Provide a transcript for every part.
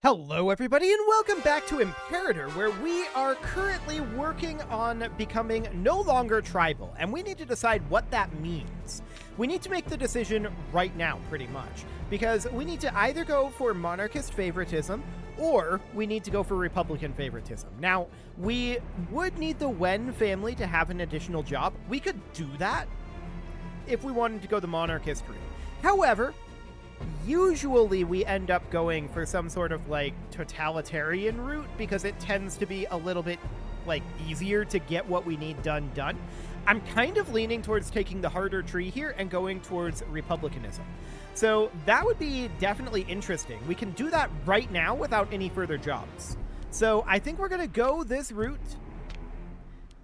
Hello everybody and welcome back to Imperator, where we are currently working on becoming no longer tribal, and we need to decide what that means. We need to make the decision right now, pretty much, because we need to either go for monarchist favoritism, or we need to go for Republican favoritism. Now, we would need the Wen family to have an additional job. We could do that if we wanted to go the monarchist route. However, usually we end up going for some sort of like totalitarian route because it tends to be a little bit like easier to get what we need done. I'm kind of leaning towards taking the harder tree here and going towards republicanism. So that would be definitely interesting. We can do that right now without any further jobs. So I think we're going to go this route,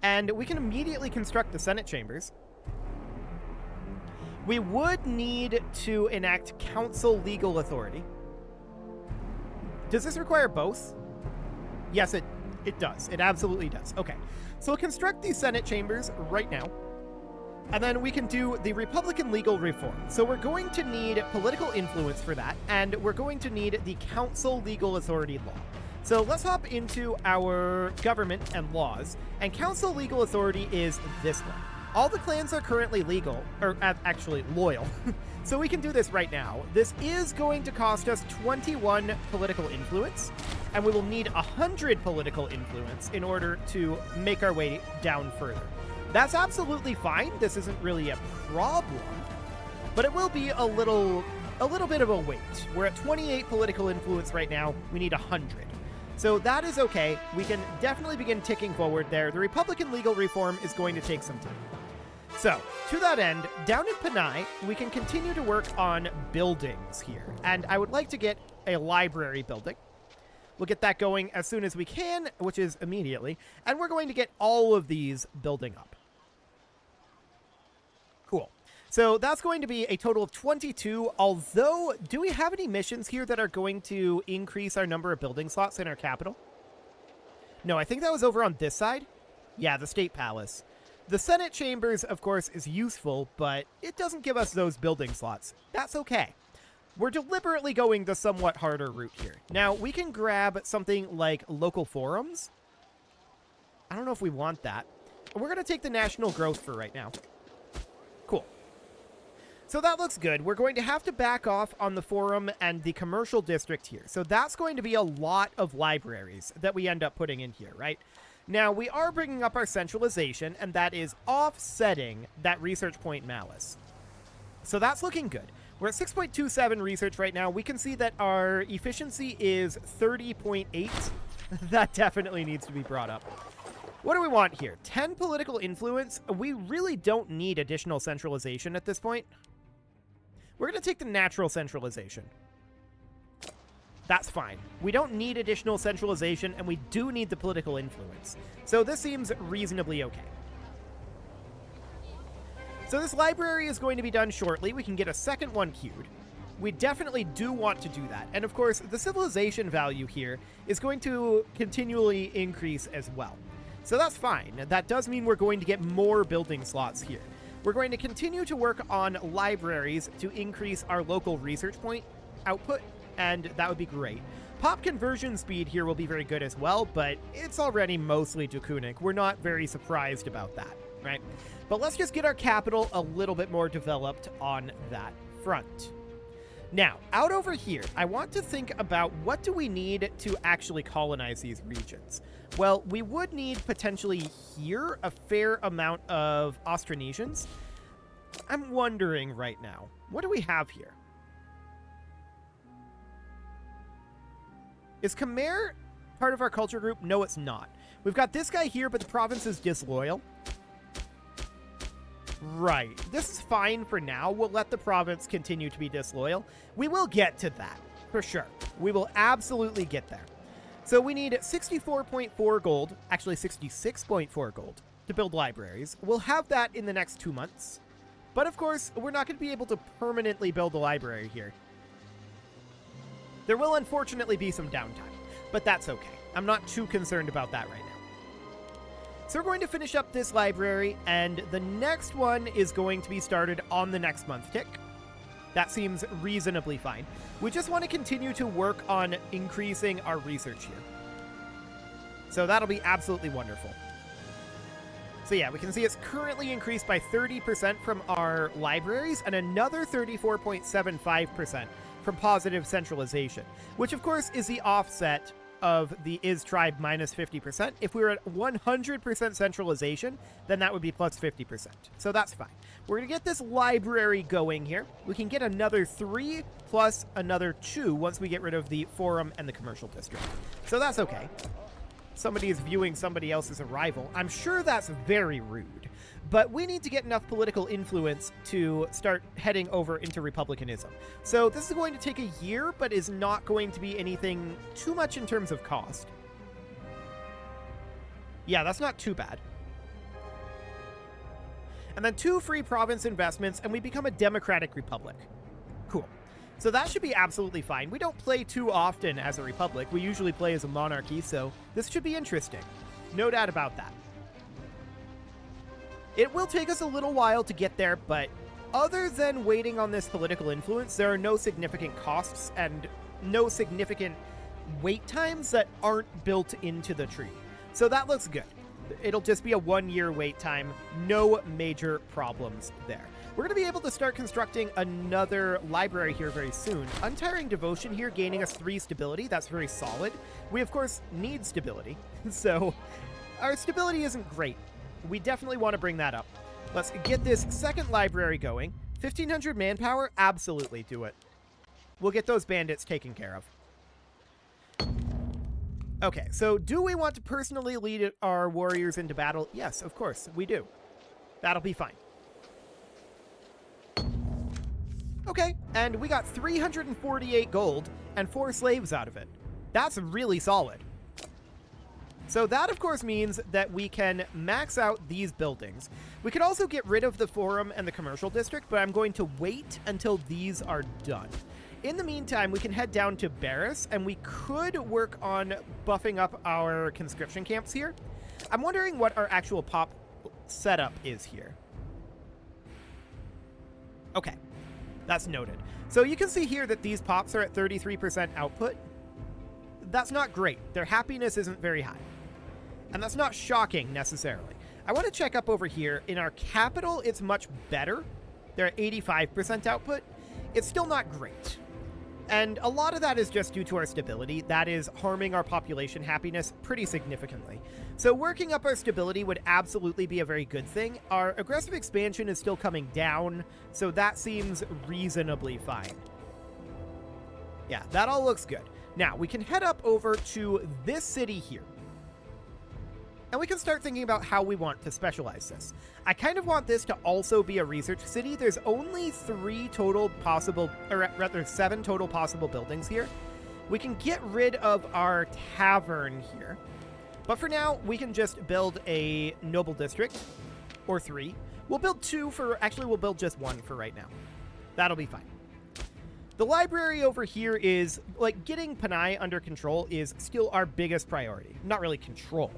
and we can immediately construct the Senate chambers. We would need to enact council legal authority. Does this require both? Yes, it does. It absolutely does. Okay, so we'll construct these Senate chambers right now, and then we can do the Republican legal reform. So we're going to need political influence for that, and we're going to need the council legal authority law. So let's hop into our government and laws, and council legal authority is this one. All the clans are currently legal, or actually loyal, so we can do this right now. This is going to cost us 21 political influence, and we will need 100 political influence in order to make our way down further. That's absolutely fine. This isn't really a problem, but it will be a little bit of a wait. We're at 28 political influence right now. We need 100. So that is okay. We can definitely begin ticking forward there. The Republican legal reform is going to take some time. So, to that end, down in Panay, we can continue to work on buildings here. And I would like to get a library building. We'll get that going as soon as we can, which is immediately. And we're going to get all of these building up. Cool. So that's going to be a total of 22, although, do we have any missions here that are going to increase our number of building slots in our capital? No, I think that was over on this side. Yeah, the State Palace. The Senate chambers, of course, is useful, but it doesn't give us those building slots. That's okay. We're deliberately going the somewhat harder route here. Now, we can grab something like local forums. I don't know if we want that. We're going to take the national growth for right now. Cool. So that looks good. We're going to have to back off on the forum and the commercial district here. So that's going to be a lot of libraries that we end up putting in here, right? Now, we are bringing up our centralization, and that is offsetting that research point malice. So that's looking good. We're at 6.27 research right now. We can see that our efficiency is 30.8. That definitely needs to be brought up. What do we want here? 10 political influence. We really don't need additional centralization at this point. We're going to take the natural centralization. That's fine. We don't need additional centralization, and we do need the political influence. So this seems reasonably okay. So this library is going to be done shortly. We can get a second one queued. We definitely do want to do that. And of course, the civilization value here is going to continually increase as well. So that's fine. That does mean we're going to get more building slots here. We're going to continue to work on libraries to increase our local research point output, and that would be great. Pop conversion speed here will be very good as well, but it's already mostly draconic. We're not very surprised about that, right? But let's just get our capital a little bit more developed on that front. Now, out over here, I want to think about what do we need to actually colonize these regions. Well, we would need potentially here a fair amount of Austronesians. I'm wondering right now, what do we have here? Is Khmer part of our culture group? No, it's not. We've got this guy here, but the province is disloyal. Right. This is fine for now. We'll let the province continue to be disloyal. We will get to that, for sure. We will absolutely get there. So we need 64.4 gold, actually 66.4 gold, to build libraries. We'll have that in the next 2 months. But of course, we're not going to be able to permanently build a library here. There will unfortunately be some downtime, but that's okay. I'm not too concerned about that right now. So we're going to finish up this library, and the next one is going to be started on the next month tick. That seems reasonably fine. We just want to continue to work on increasing our research here. So that'll be absolutely wonderful. So yeah, we can see it's currently increased by 30% from our libraries and another 34.75% from positive centralization, which of course is the offset of the is tribe minus 50%. If we were at 100% centralization, then that would be plus 50%. So that's fine. We're going to get this library going here. We can get another 3 plus another 2 once we get rid of the forum and the commercial district. So that's okay. Somebody is viewing somebody else as a rival. I'm sure that's very rude, but we need to get enough political influence to start heading over into republicanism. So this is going to take a year, but is not going to be anything too much in terms of cost. Yeah, that's not too bad. And then 2 free province investments, and we become a democratic republic. Cool. So that should be absolutely fine. We don't play too often as a republic. We usually play as a monarchy, so this should be interesting. No doubt about that. It will take us a little while to get there, but other than waiting on this political influence, there are no significant costs and no significant wait times that aren't built into the tree. So that looks good. It'll just be a 1-year wait time. No major problems there. We're going to be able to start constructing another library here very soon. Untiring Devotion here, gaining us 3 stability. That's very solid. We, of course, need stability. So our stability isn't great. We definitely want to bring that up. Let's get this second library going. 1,500 manpower? Absolutely do it. We'll get those bandits taken care of. Okay, so do we want to personally lead our warriors into battle? Yes, of course, we do. That'll be fine. Okay, and we got 348 gold and 4 slaves out of it. That's really solid. So that, of course, means that we can max out these buildings. We could also get rid of the forum and the commercial district, but I'm going to wait until these are done. In the meantime, we can head down to Barris, and we could work on buffing up our conscription camps here. I'm wondering what our actual pop setup is here. Okay. That's noted. So you can see here that these pops are at 33% output. That's not great. Their happiness isn't very high. And that's not shocking necessarily. I want to check up over here. In our capital, it's much better. They're at 85% output. It's still not great. And a lot of that is just due to our stability. That is harming our population happiness pretty significantly. So working up our stability would absolutely be a very good thing. Our aggressive expansion is still coming down, so that seems reasonably fine. Yeah, that all looks good. Now, we can head up over to this city here. And we can start thinking about how we want to specialize this. I kind of want this to also be a research city. There's only 7 total possible buildings here. We can get rid of our tavern here. But for now, we can just build a noble district, or 3. We'll build 2 for, actually we'll build just 1 for right now. That'll be fine. The library over here is, like, getting Panay under control is still our biggest priority. Not really control,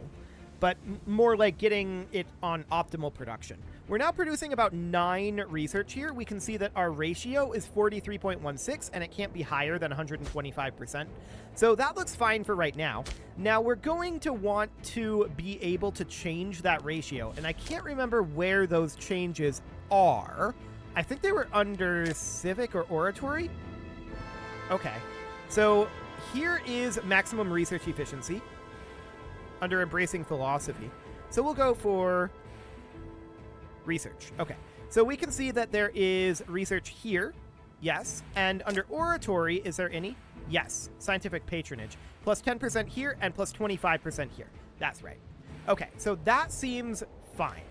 but more like getting it on optimal production. We're now producing about 9 research here. We can see that our ratio is 43.16, and it can't be higher than 125%. So that looks fine for right now. Now we're going to want to be able to change that ratio, and I can't remember where those changes are. I think they were under civic or oratory. Okay, so here is maximum research efficiency under embracing philosophy. So we'll go for research. Okay, so we can see that there is research here. Yes. And under oratory, is there any? Yes. Scientific patronage. Plus 10% here and plus 25% here. That's right. Okay, so that seems fine.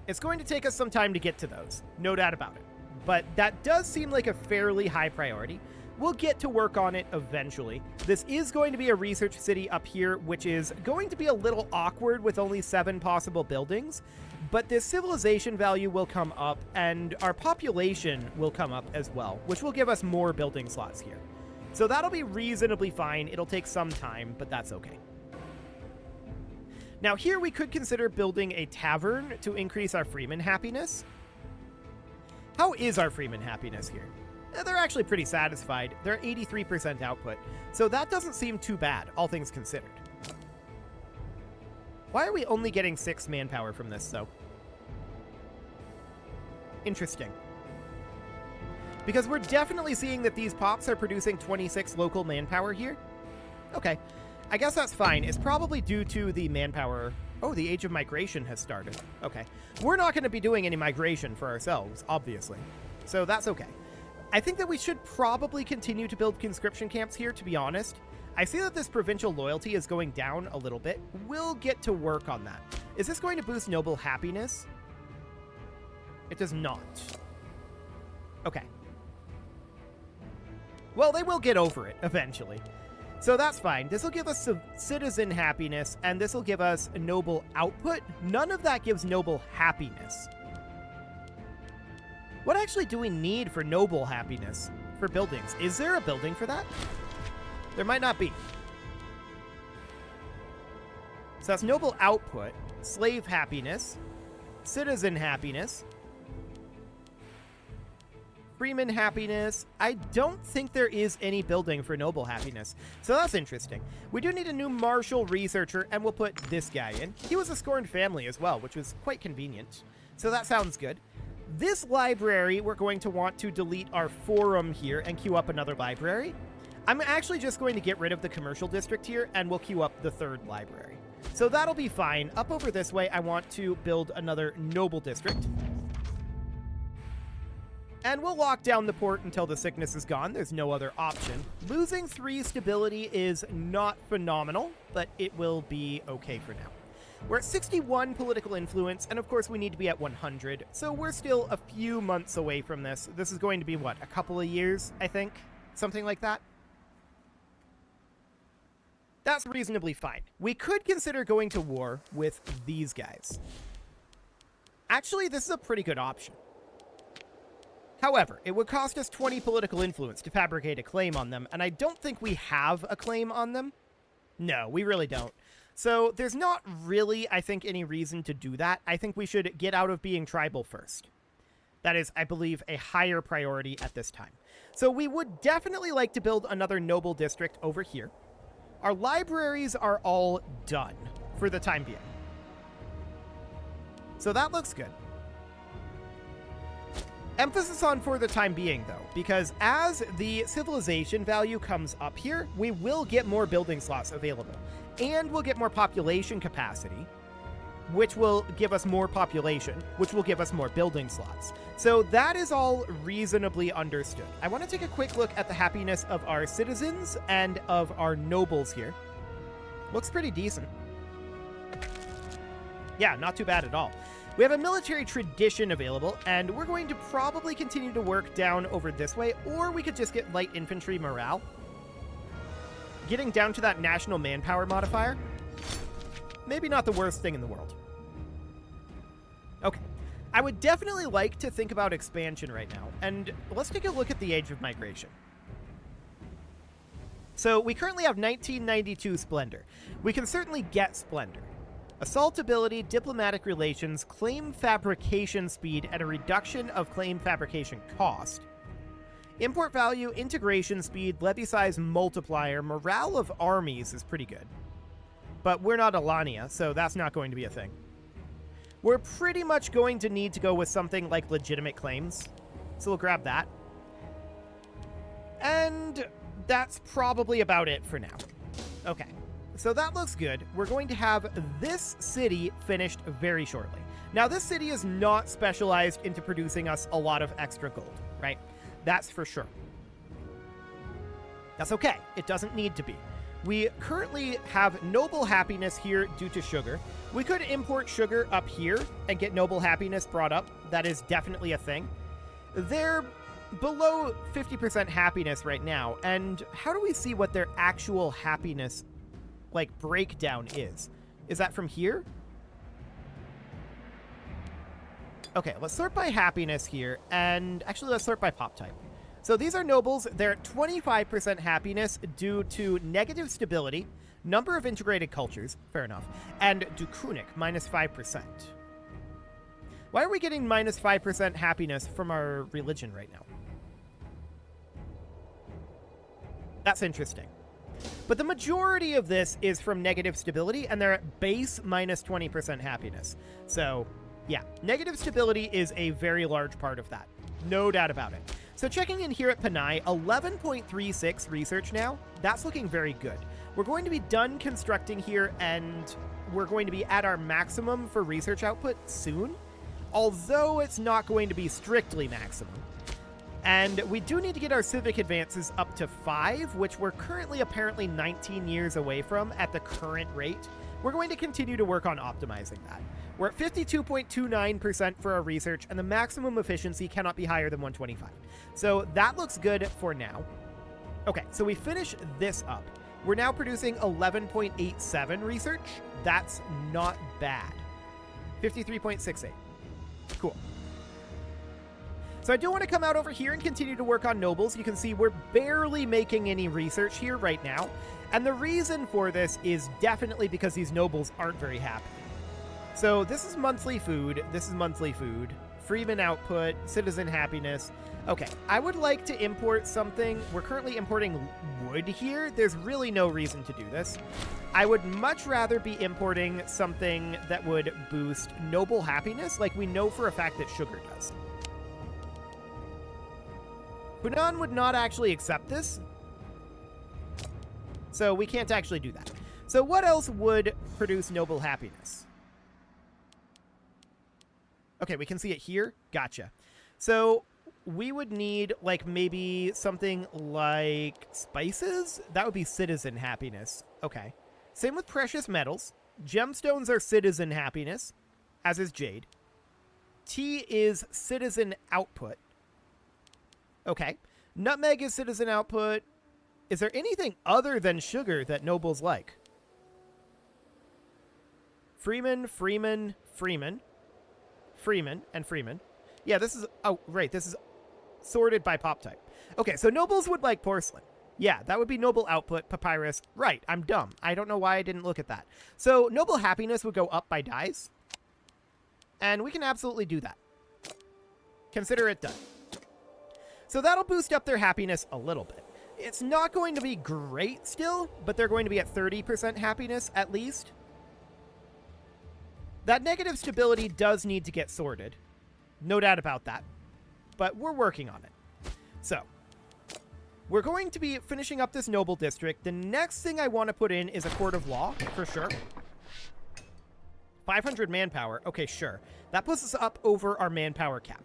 It's going to take us some time to get to those. No doubt about it. But that does seem like a fairly high priority. We'll get to work on it eventually. This is going to be a research city up here, which is going to be a little awkward with only 7 possible buildings, but this civilization value will come up, and our population will come up as well, which will give us more building slots here. So that'll be reasonably fine. It'll take some time, but that's okay. Now here we could consider building a tavern to increase our freeman happiness. How is our Freeman happiness here? They're actually pretty satisfied. They're 83% output. So that doesn't seem too bad, all things considered. Why are we only getting 6 manpower from this, though? Interesting. Because we're definitely seeing that these pops are producing 26 local manpower here. Okay. I guess that's fine. It's probably due to the manpower. Oh, the age of migration has started. Okay. We're not going to be doing any migration for ourselves, obviously. So that's okay. I think that we should probably continue to build conscription camps here, to be honest. I see that this provincial loyalty is going down a little bit. We'll get to work on that. Is this going to boost noble happiness? It does not. Okay. Well, they will get over it eventually. So that's fine. This will give us some citizen happiness, and this will give us a noble output. None of that gives noble happiness. What actually do we need for noble happiness for buildings? Is there a building for that? There might not be. So that's noble output, slave happiness, citizen happiness, Freeman happiness. I don't think there is any building for noble happiness. So that's interesting. We do need a new martial researcher, and we'll put this guy in. He was a scorned family as well, which was quite convenient. So that sounds good. This library, we're going to want to delete our forum here and queue up another library. I'm actually just going to get rid of the commercial district here, and we'll queue up the 3rd library. So that'll be fine. Up over this way, I want to build another noble district. And we'll lock down the port until the sickness is gone. There's no other option. Losing 3 stability is not phenomenal, but it will be okay for now. We're at 61 political influence, and of course we need to be at 100, so we're still a few months away from this. This is going to be, what, a couple of years, I think? Something like that? That's reasonably fine. We could consider going to war with these guys. Actually, this is a pretty good option. However, it would cost us 20 political influence to fabricate a claim on them, and I don't think we have a claim on them. No, we really don't. So there's not really, I think, any reason to do that. I think we should get out of being tribal first. That is, I believe, a higher priority at this time. So we would definitely like to build another noble district over here. Our libraries are all done for the time being. So that looks good. Emphasis on for the time being, though, because as the civilization value comes up here, we will get more building slots available, and we'll get more population capacity, which will give us more population, which will give us more building slots. So that is all reasonably understood. I want to take a quick look at the happiness of our citizens and of our nobles here. Looks pretty decent. Yeah, not too bad at all. We have a military tradition available, and we're going to probably continue to work down over this way, or we could just get light infantry morale. Getting down to that national manpower modifier, maybe not the worst thing in the world. Okay. I would definitely like to think about expansion right now, and let's take a look at the age of migration. So we currently have 1992 Splendor. We can certainly get Splendor. Assault ability, diplomatic relations, claim fabrication speed at a reduction of claim fabrication cost. Import value, integration speed, levy size multiplier, morale of armies is pretty good. But we're not Alania, so that's not going to be a thing. We're pretty much going to need to go with something like legitimate claims. So we'll grab that. And that's probably about it for now. Okay. So that looks good. We're going to have this city finished very shortly. Now, this city is not specialized into producing us a lot of extra gold, right? That's for sure. That's okay. It doesn't need to be. We currently have noble happiness here due to sugar. We could import sugar up here and get noble happiness brought up. That is definitely a thing. They're below 50% happiness right now. And how do we see what their actual happiness breakdown is? Is that from here? Okay, let's sort by happiness here, and actually let's sort by pop type. So these are nobles. They're at 25% happiness due to negative stability, number of integrated cultures, fair enough, and Dukunic, minus 5%. Why are we getting minus 5% happiness from our religion right now? That's interesting. But the majority of this is from negative stability, and they're at base minus 20% happiness. So, yeah, negative stability is a very large part of that. No doubt about it. So checking in here at Panay, 11.36 research now. That's looking very good. We're going to be done constructing here, and we're going to be at our maximum for research output soon, although it's not going to be strictly maximum. And we do need to get our civic advances up to 5, which we're currently apparently 19 years away from at the current rate. We're going to continue to work on optimizing that. We're at 52.29% for our research, and the maximum efficiency cannot be higher than 125. So that looks good for now. Okay, so we finish this up. We're now producing 11.87 research. That's not bad. 53.68. Cool. So I do want to come out over here and continue to work on nobles. You can see we're barely making any research here right now. And the reason for this is definitely because these nobles aren't very happy. So this is monthly food. This is monthly food. Freeman output, citizen happiness. Okay, I would like to import something. We're currently importing wood here. There's really no reason to do this. I would much rather be importing something that would boost noble happiness, like we know for a fact that sugar does. Hunan would not actually accept this, so we can't actually do that. So what else would produce noble happiness? Okay, we can see it here. Gotcha. So we would need, like, maybe something like spices? That would be citizen happiness. Okay. Same with precious metals. Gemstones are citizen happiness, as is jade. Tea is citizen output. Okay. Nutmeg is citizen output. Is there anything other than sugar that nobles like? Freeman, Freeman, Freeman. Freeman, and Freeman. Yeah, this is... Oh, right. This is sorted by pop type. Okay, so nobles would like porcelain. Yeah, that would be noble output, papyrus. Right, I'm dumb. I don't know why I didn't look at that. So noble happiness would go up by dyes. And we can absolutely do that. Consider it done. So that'll boost up their happiness a little bit. It's not going to be great still, but they're going to be at 30% happiness at least. That negative stability does need to get sorted. No doubt about that. But we're working on it. So, we're going to be finishing up this noble district. The next thing I want to put in is a court of law, for sure. 500 manpower. Okay, sure. That puts us up over our manpower cap.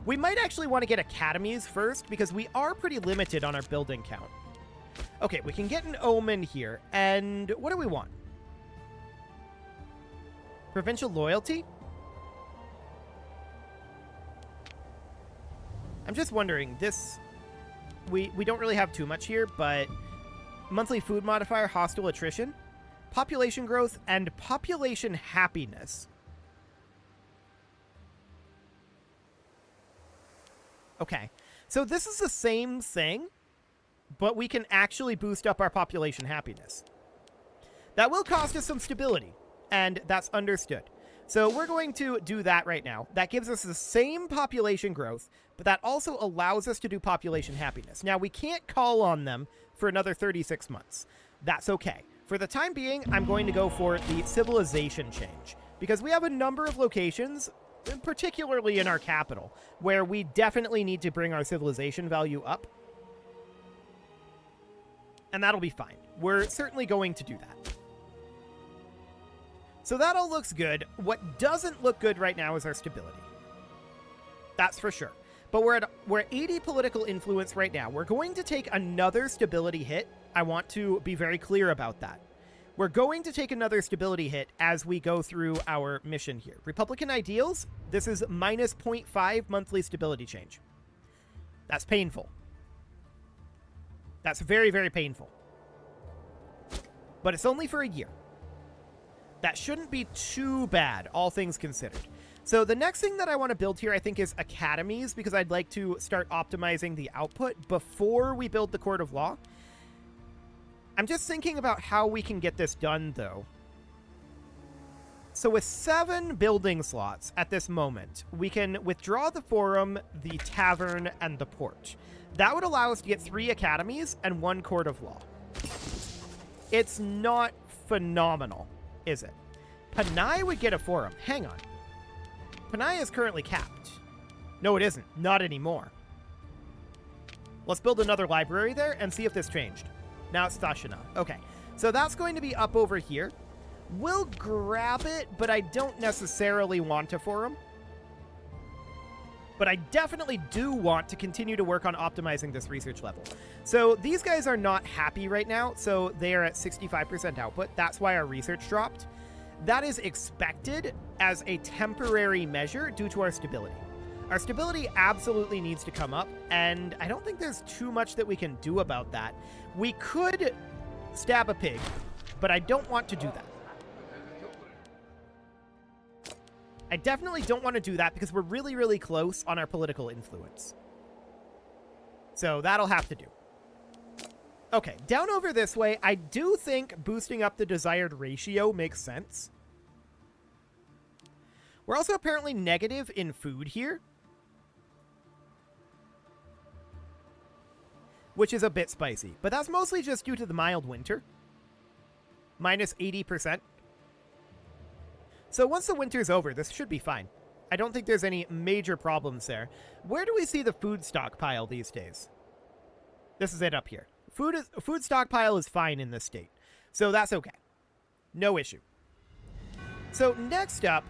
We might actually want to get academies first, because we are pretty limited on our building count. Okay, we can get an omen here. And what do we want? Provincial loyalty? I'm just wondering, this... We don't really have too much here, but... Monthly food modifier, hostile attrition, population growth, and population happiness. Okay, so this is the same thing, but we can actually boost up our population happiness. That will cost us some stability, and that's understood. So we're going to do that right now. That gives us the same population growth, but that also allows us to do population happiness. Now, we can't call on them for another 36 months. That's okay. For the time being, I'm going to go for the civilization change, because we have a number of locations, particularly in our capital, where we definitely need to bring our civilization value up. And that'll be fine. We're certainly going to do that. So that all looks good. What doesn't look good right now is our stability. That's for sure. But we're at 80 political influence right now. We're going to take another stability hit. I want to be very clear about that. We're going to take another stability hit as we go through our mission here. Republican ideals, this is minus 0.5 monthly stability change. That's painful. That's very, very painful. But it's only for a year. That shouldn't be too bad, all things considered. So the next thing that I want to build here, I think, is academies, because I'd like to start optimizing the output before we build the court of law. I'm just thinking about how we can get this done, though. So with 7 building slots at this moment, we can withdraw the forum, the tavern, and the port. That would allow us to get 3 academies and 1 court of law. It's not phenomenal, is it? Panay would get a forum. Hang on. Panay is currently capped. No, it isn't. Not anymore. Let's build another library there and see if this changed. Now it's Stashina. Okay, so that's going to be up over here. We'll grab it, but I don't necessarily want a forum. But I definitely do want to continue to work on optimizing this research level. So these guys are not happy right now, so they are at 65% output. That's why our research dropped. That is expected as a temporary measure due to our stability. Our stability absolutely needs to come up, and I don't think there's too much that we can do about that. We could stab a pig, but I don't want to do that. I definitely don't want to do that because we're really, really close on our political influence. So that'll have to do. Okay, down over this way, I do think boosting up the desired ratio makes sense. We're also apparently negative in food here, which is a bit spicy, but that's mostly just due to the mild winter. Minus 80%. So once the winter's over, this should be fine. I don't think there's any major problems there. Where do we see the food stockpile these days? This is it up here. Food stockpile is fine in this state, so that's okay. No issue. So next up,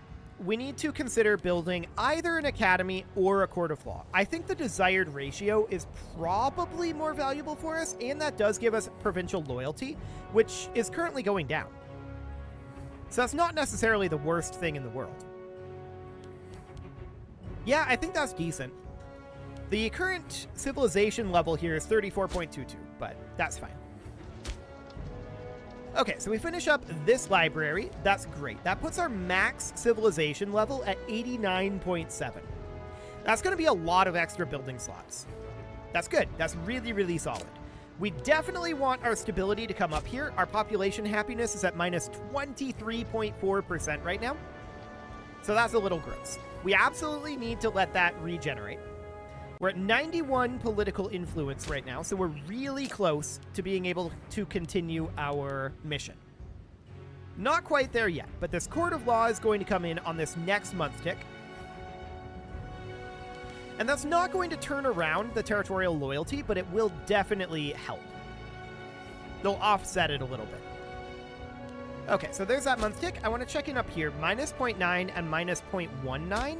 we need to consider building either an academy or a court of law. I think the desired ratio is probably more valuable for us, and that does give us provincial loyalty, which is currently going down. So that's not necessarily the worst thing in the world. Yeah, I think that's decent. The current civilization level here is 34.22, but that's fine. Okay, so we finish up this library. That's great. That puts our max civilization level at 89.7. That's going to be a lot of extra building slots. That's good. That's really, really solid. We definitely want our stability to come up here. Our population happiness is at minus 23.4% right now. So that's a little gross. We absolutely need to let that regenerate. We're at 91 political influence right now, so we're really close to being able to continue our mission. Not quite there yet, but this court of law is going to come in on this next month tick. And that's not going to turn around the territorial loyalty, but it will definitely help. They'll offset it a little bit. Okay, so there's that month tick. I want to check in up here, minus 0.9 and minus 0.19.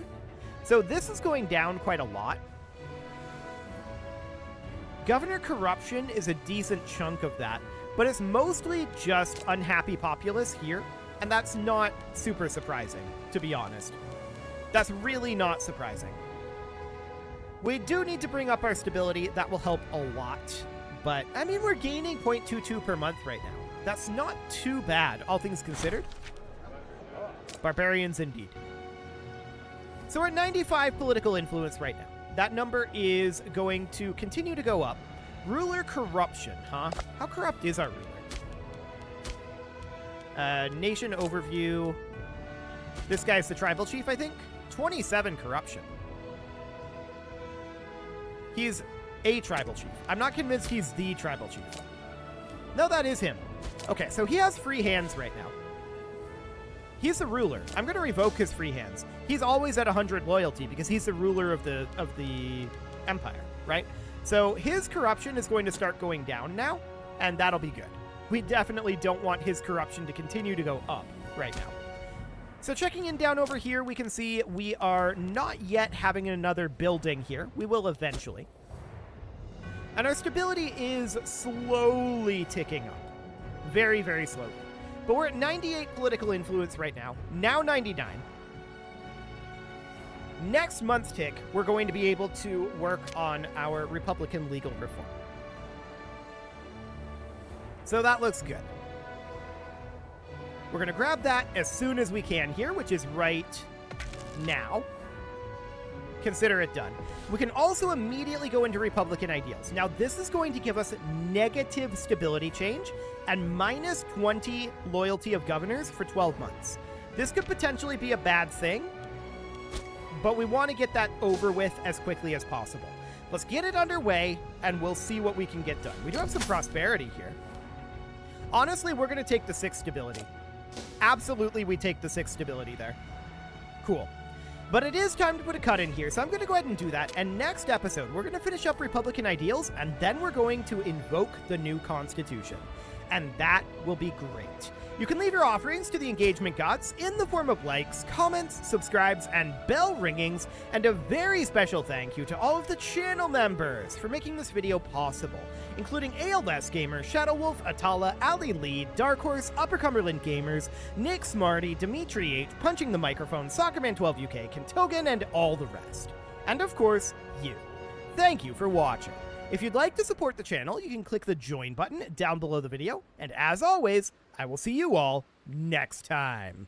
So this is going down quite a lot. Governor corruption is a decent chunk of that, but it's mostly just unhappy populace here, and that's not super surprising, to be honest. That's really not surprising. We do need to bring up our stability. That will help a lot. But, I mean, we're gaining 0.22 per month right now. That's not too bad, all things considered. Barbarians indeed. So we're at 95 political influence right now. That number is going to continue to go up. Ruler corruption, huh? How corrupt is our ruler? Nation overview. This guy's the tribal chief, I think. 27 corruption. He's a tribal chief. I'm not convinced he's the tribal chief. No, that is him. Okay, so he has free hands right now. He's the ruler. I'm going to revoke his free hands. He's always at 100 loyalty because he's the ruler of the empire, right? So his corruption is going to start going down now, and that'll be good. We definitely don't want his corruption to continue to go up right now. So checking in down over here, we can see we are not yet having another building here. We will eventually. And our stability is slowly ticking up. Very, very slowly. But we're at 98 political influence right now. Now 99. Next month's tick, we're going to be able to work on our Republican legal reform. So that looks good. We're going to grab that as soon as we can here, which is right now. Consider it done. We can also immediately go into Republican ideals. Now, this is going to give us negative stability change and minus 20 loyalty of governors for 12 months. This could potentially be a bad thing, but we want to get that over with as quickly as possible. Let's get it underway, and we'll see what we can get done. We do have some prosperity here. Honestly, we're going to take the 6 stability. Absolutely, we take the 6 stability there. Cool. But it is time to put a cut in here, so I'm going to go ahead and do that. And next episode, we're going to finish up Republican ideals, and then we're going to invoke the new Constitution. And that will be great. You can leave your offerings to the engagement gods in the form of likes, comments, subscribes, and bell ringings. And a very special thank you to all of the channel members for making this video possible, including ALS Gamer, Shadow Wolf, Atala, Ali Lee, Dark Horse, Upper Cumberland Gamers, Nick Smarty, Dimitri 8, Punching the Microphone, Soccerman12 UK, Kentogan, and all the rest. And of course, you. Thank you for watching. If you'd like to support the channel, you can click the join button down below the video. And as always, I will see you all next time.